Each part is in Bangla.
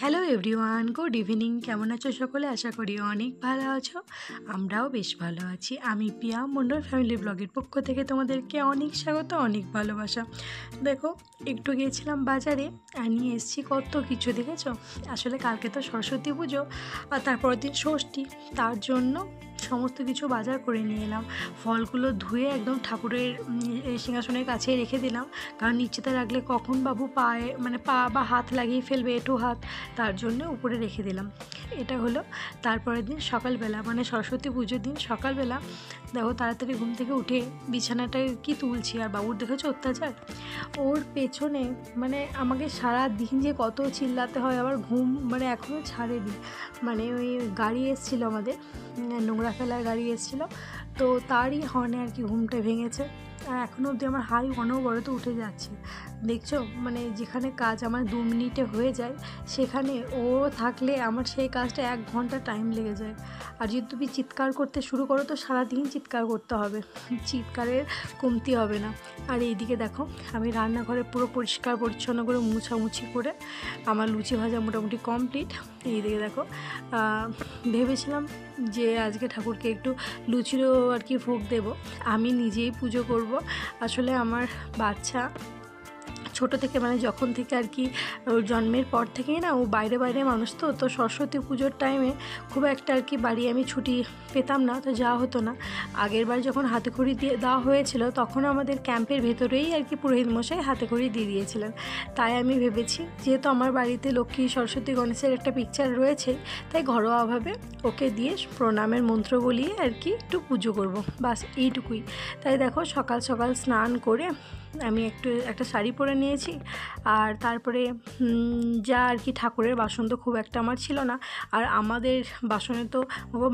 Hello everyone, good evening. কেমন আছো সকলে? আশা করি অনেক ভালো আছো। আমরাও বেশ ভালো আছি। আমি পিয়া মণ্ডল ফ্যামিলি ব্লগের পক্ষ থেকে তোমাদেরকে অনেক স্বাগত, অনেক ভালোবাসা। দেখো, একটু গিয়েছিলাম বাজারে আর নিয়ে এসেছি কত কিছু, দেখেছো? আসলে কালকে তো সরস্বতী পুজো আর তারপরের দিন ষষ্ঠী, তার জন্য সমস্ত কিছু বাজার করে নিয়ে এলাম। ফলগুলো ধুয়ে একদম ঠাকুরের সিংহাসনের কাছে রেখে দিলাম, কারণ নিচেতে রাখলে কখন বাবু পায়ে পা বা হাত লাগিয়ে ফেলবে, এঁটো হাত, তার জন্য উপরে রেখে দিলাম। এটা হলো তারপরের দিন সকালবেলা, সরস্বতী পুজোর দিন সকালবেলা। দেখো, তাড়াতাড়ি ঘুম থেকে উঠে বিছানাটা কি তুলছি, আর বাবুর দেখেছো অত্যাচার। ওর পেছনে আমাকে সারা দিন যে কত চিল্লাতে হয়, আবার ঘুম এখনও ছাড়েনি। ওই গাড়ি এসেছিলো আমাদের, নোংরা ফেলার গাড়ি এসেছিলো, তো তারই হর্নে আর কি ঘুমটা ভেঙেছে। আর এখনও অবধি আমার হাই অনবরত উঠে যাচ্ছে, দেখছো? যেখানে কাজ আমার 2 মিনিটে হয়ে যায়, সেখানে ও থাকলে আমার সেই কাজটা 1 ঘন্টা টাইম লেগে যায়। আর যদি তুমি চিৎকার করতে শুরু করো তো সারাদিন চিৎকার করতে হবে, চিৎকারের কমতি হবে না। আর এইদিকে দেখো, আমি রান্নাঘরে পুরো পরিষ্কার পরিচ্ছন্ন করে মুছামুছি করে আমার লুচি ভাজা মোটামুটি কমপ্লিট। এইদিকে দেখো, ভেবেছিলাম যে আজকে ঠাকুরকে একটু লুচিরও আর কি ভোগ দেব, আমি নিজেই পুজো করব। আসলে আমার বাচ্চা ছোটো থেকে যখন থেকে আর কি ওর জন্মের পর থেকেই না, ও বাইরে মানুষ, তো সরস্বতী পুজোর টাইমে খুব একটা আর কি বাড়ি আমি ছুটি পেতাম না, তো যাওয়া হতো না। আগের বার যখন হাতেখড়ি দিয়ে দেওয়া হয়েছিল, তখন আমাদের ক্যাম্পের ভেতরেই আর কি পুরোহিত মশাই হাতেখড়ি দিয়ে দিয়েছিলেন। তাই আমি ভেবেছি, যেহেতু আমার বাড়িতে লক্ষ্মী সরস্বতী গণেশের একটা পিকচার রয়েছে, তাই ঘরোয়াভাবে ওকে দিয়ে প্রণামের মন্ত্র বলিয়ে আর কি একটু পুজো করব, বাস এইটুকুই। তাই দেখো, সকাল সকাল স্নান করে আমি একটা শাড়ি পরে নিয়েছি। আর তারপরে যা আর কি ঠাকুরের বাসন তো খুব একটা আমার ছিল না, আর আমাদের বাসনে তো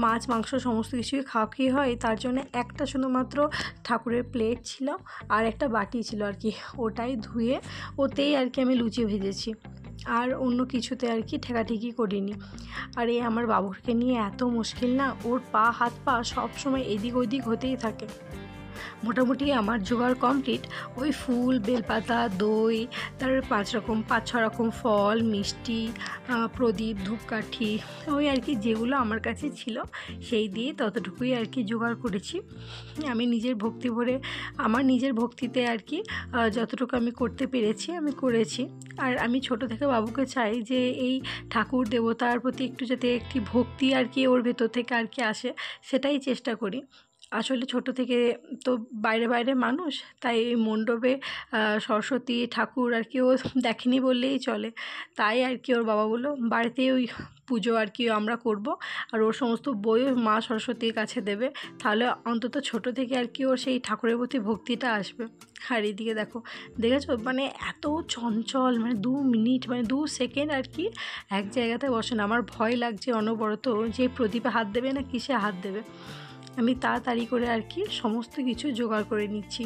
মাছ মাংস সমস্ত কিছুই খাওয়াই হয়, তার জন্য একটা শুধুমাত্র ঠাকুরের প্লেট ছিল আর একটা বাটি ছিল আর কি, ওটাই ধুয়ে ওতেই আর কি আমি লুচি ভেজেছি, আর অন্য কিছুতে আর কি ঠেকাঠেকি করিনি। আর এই আমার বাবুকে নিয়ে এত মুশকিল না, ওর হাত পা সব সময় এদিক ওদিক হতেই থাকে। মোটামুটি আমার জোগাড় কমপ্লিট। ওই ফুল, বেলপাতা, দই, তারপরে 5-6 রকম ফল, মিষ্টি, প্রদীপ, ধূপকাঠি, ওই আর কি যেগুলো আমার কাছে ছিল সেই দিয়ে ততটুকুই আর কি জোগাড় করেছি। আমি নিজের ভক্তি ভরে, আমার নিজের ভক্তিতে আর কি যতটুকু আমি করতে পেরেছি আমি করেছি। আর আমি ছোট থেকে বাবুকে চাই যে এই ঠাকুর দেবতার প্রতি একটু যাতে একটি ভক্তি আর কি ওর ভেতর থেকে আর কি আসে, সেটাই চেষ্টা করি। আসলে ছোট থেকে তো বাইরে মানুষ, তাই এই মণ্ডপে সরস্বতী ঠাকুর আর কি ও দেখেনি বললেই চলে। তাই আর কি ওর বাবা বললো বাড়িতে ওই পুজো আর কি আমরা করব, আর ওর সমস্ত বইও মা সরস্বতীর কাছে দেবে, তাহলে অন্তত ছোট থেকে আর কি ওর সেই ঠাকুরের প্রতি ভক্তিটা আসবে। আর এইদিকে দেখেছো এত চঞ্চল, 2 মিনিট 2 সেকেন্ড আর কি এক জায়গাতে বসে না। আমার ভয় লাগছে অনবরত যে প্রদীপে হাত দেবে না কিসে হাত দেবে। আমি তাড়াতাড়ি করে আর কি সমস্ত কিছু জোগাড় করে নিচ্ছি।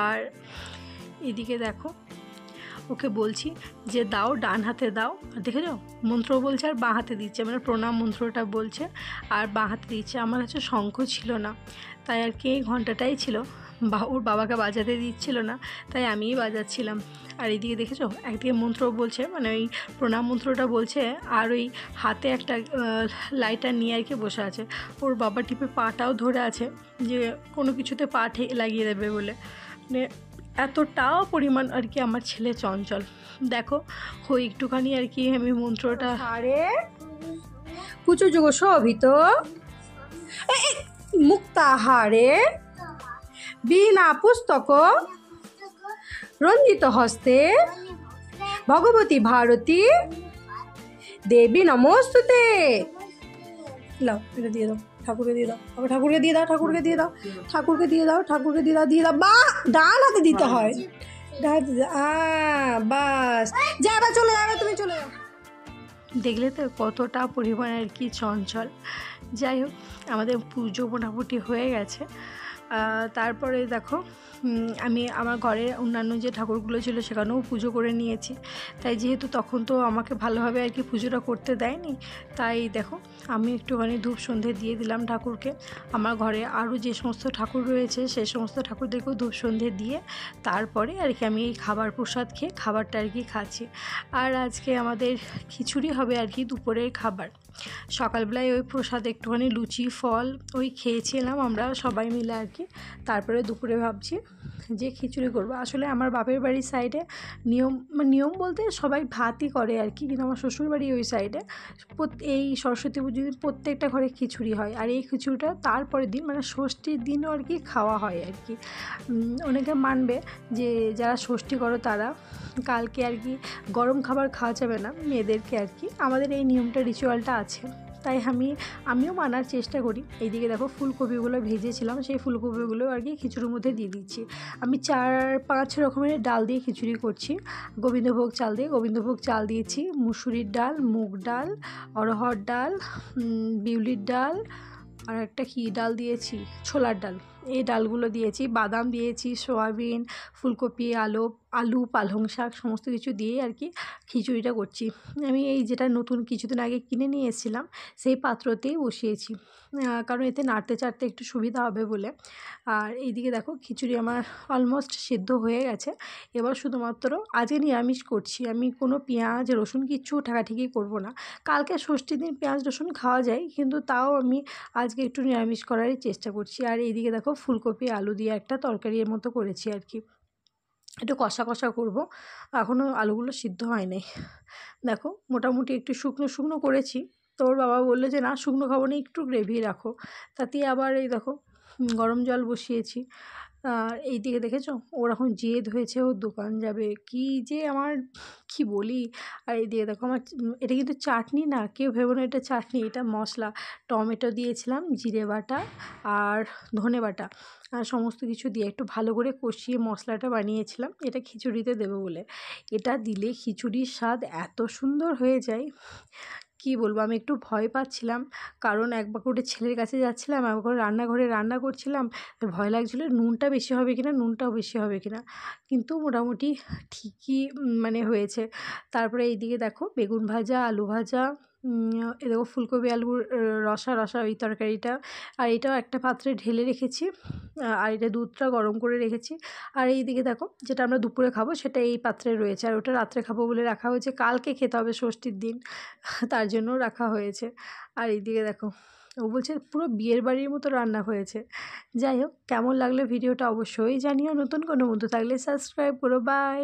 আর এদিকে দেখো, ওকে বলছি যে দাও, ডান হাতে দাও, আর দেখেছো মন্ত্র বলছে আর বাঁ হাতে দিচ্ছে, প্রণাম মন্ত্রটা বলছে আর বাঁ হাতে দিচ্ছে। আমার কাছে শঙ্খ ছিল না, তাই আর কি এই ঘণ্টাটাই ছিল, ওর বাবাকে বাজাতে দিচ্ছিল না, তাই আমিই বাজাচ্ছিলাম। আর এইদিকে দেখেছো, একদিকে মন্ত্র বলছে ওই প্রণাম মন্ত্রটা বলছে, আর ওই হাতে একটা লাইটার নিয়ে আর কি বসে আছে। ওর বাবা টিপে পাটাও ধরে আছে যে কোনো কিছুতে পা লাগিয়ে দেবে বলে। এতটাও পরিমাণ আর কি আমার ছেলে চঞ্চল। দেখো, ওই একটুখানি আর কি আমি মন্ত্রটা আরে কুচু যুগ শোভিত মুক্তাহারে বিনা পুস্তক রঞ্জিত হস্তে ভগবতী ভারতী দেবী নমস্তুতে। লাও, এটা দিয়ে দাও, ঠাকুরকে দিয়ে দাও, ঠাকুরকে দিয়ে দাও, ঠাকুরকে দিয়ে দাও, ঠাকুরকে দিয়ে দাও, ঠাকুরকে দিয়ে দাও, দিয়ে দাও। বা ডান হাতে দিতে হয়, ডান হাতে বাস। যা, এবার চলে যাবে, তুমি চলে যাও। দেখলে তো কতটা পরিমাণ আর কি চঞ্চল। যাই হোক, আমাদের পুজো মোটামুটি হয়ে গেছে। তারপরে দেখো, আমি আমার ঘরে অন্যান্য যে ঠাকুরগুলো ছিল সেখানেও পুজো করে নিয়েছি। তাই যেহেতু তখন তো আমাকে ভালোভাবে আর কি পুজোটা করতে দেয়নি, তাই দেখো আমি একটুখানি ধূপ সন্ধে দিয়ে দিলাম ঠাকুরকে। আমার ঘরে আরও যে সমস্ত ঠাকুর রয়েছে সেই সমস্ত ঠাকুরদেরকেও ধূপ সন্ধে দিয়ে তারপরে আর কি আমি এই খাবার প্রসাদ খেয়ে খাবারটা আর কি খাচ্ছি। আর আজকে আমাদের খিচুড়ি হবে আর কি দুপুরের খাবার। সকালবেলায় ওই প্রসাদ একটুখানি লুচি ফল ওই খেয়েছিলাম আমরা সবাই মিলে আর কি। তারপরে দুপুরে ভাবছি যে খিচুড়ি করবো। আসলে আমার বাপের বাড়ির সাইডে নিয়ম বলতে সবাই ভাতই করে আর কি, কিন্তু আমার শ্বশুরবাড়ি ওই সাইডে এই সরস্বতী পুজোর দিন প্রত্যেকটা ঘরে খিচুড়ি হয়। আর এই খিচুড়িটা তারপরের দিন মানে ষষ্ঠীর দিনও আর কি খাওয়া হয় আর কি। অনেকে মানবে যে যারা ষষ্ঠী করো তারা কালকে আর কি গরম খাবার খাওয়া যাবে না মেয়েদেরকে আর কি, আমাদের এই নিয়মটা রিচুয়ালটা আছে। তাই আমিও মানার চেষ্টা করি। এইদিকে দেখো ফুলকপিগুলো ভেজেছিলাম, সেই ফুলকপিগুলো আর কি খিচুড়ির মধ্যে দিয়ে দিচ্ছি। আমি 4-5 রকমের ডাল দিয়ে খিচুড়ি করছি। গোবিন্দভোগ চাল দিয়েছি, মুসুরির ডাল, মুগ ডাল, অরহর ডাল, বিউলির ডাল, আর একটা কী ডাল দিয়েছি, ছোলার ডাল। এই ডালগুলো দিয়েছি, বাদাম দিয়েছি, সয়াবিন, ফুলকপি, আলু পালং শাক সমস্ত কিছু দিয়েই আর কি খিচুড়িটা করছি। আমি এই যেটা নতুন কিছুদিন আগে কিনে নিয়ে এসেছিলাম সেই পাত্রতেই বসিয়েছি, কারণ এতে নাড়তে চাড়তে একটু সুবিধা হবে বলে। আর এইদিকে দেখো খিচুড়ি আমার অলমোস্ট সিদ্ধ হয়ে গেছে। এবার শুধুমাত্র আজকে নিরামিষ করছি, আমি কোনো পেঁয়াজ রসুন কিচ্ছু ঠাকাঠিকি করবো না। কালকে ষষ্ঠীর দিন পেঁয়াজ রসুন খাওয়া যায়, কিন্তু তাও আমি আজকে একটু নিরামিষ করারই চেষ্টা করছি। আর এইদিকে দেখো ফুলকপি আলু দিয়ে একটা তরকারির মতো করেছি আর কি, একটু কষা কষা করবো, এখনও আলুগুলো সিদ্ধ হয় নাই। দেখো মোটামুটি একটু শুকনো করেছি। তো ওর বাবা বললো যে না শুকনো খাবো না, একটু গ্রেভি রাখো। তাতেই আবার এই দেখো গরম জল বসিয়েছি। আর এইদিকে দেখেছো ওর এখন জেদ হয়েছে, ওর দোকান যাবে, কি যে আমার কি বলি। আর এইদিকে দেখো আমার এটা কিন্তু চাটনি না, কেউ ভেবো না এটা চাটনি, এটা মশলা। টমেটো দিয়েছিলাম, জিরে বাটা আর ধনে বাটা আর সমস্ত কিছু দিয়ে একটু ভালো করে কষিয়ে মশলাটা বানিয়েছিলাম এটা খিচুড়িতে দেবো বলে। এটা দিলে খিচুড়ির স্বাদ এত সুন্দর হয়ে যায়, কি বলবো। আমি একটু ভয় পাচ্ছিলাম, কারণ একবার করে ছেলের কাছে যাচ্ছিলাম, একবার রান্নাঘরে রান্না করছিলাম, ভয় লাগছিলো নুনটাও বেশি হবে কিনা, কিন্তু মোটামুটি ঠিকই মানে হয়েছে। তারপরে এইদিকে দেখো বেগুন ভাজা, আলু ভাজা, এ দেখো ফুলকপি আলুর রসা ওই তরকারিটা। আর এটাও একটা পাত্রে ঢেলে রেখেছি, আর এটা দুধটা গরম করে রেখেছি। আর এইদিকে দেখো যেটা আমরা দুপুরে খাবো সেটা এই পাত্রে রয়েছে, আর ওটা রাত্রে খাবো বলে রাখা হয়েছে, কালকে খেতে হবে ষষ্ঠীর দিন, তার জন্য রাখা হয়েছে। আর এইদিকে দেখো ও বলছে পুরো বিয়ের বাড়ির মতো রান্না হয়েছে। যাই হোক, কেমন লাগলো ভিডিওটা অবশ্যই জানিও। নতুন কোনো বন্ধু থাকলে সাবস্ক্রাইব করো। বাই।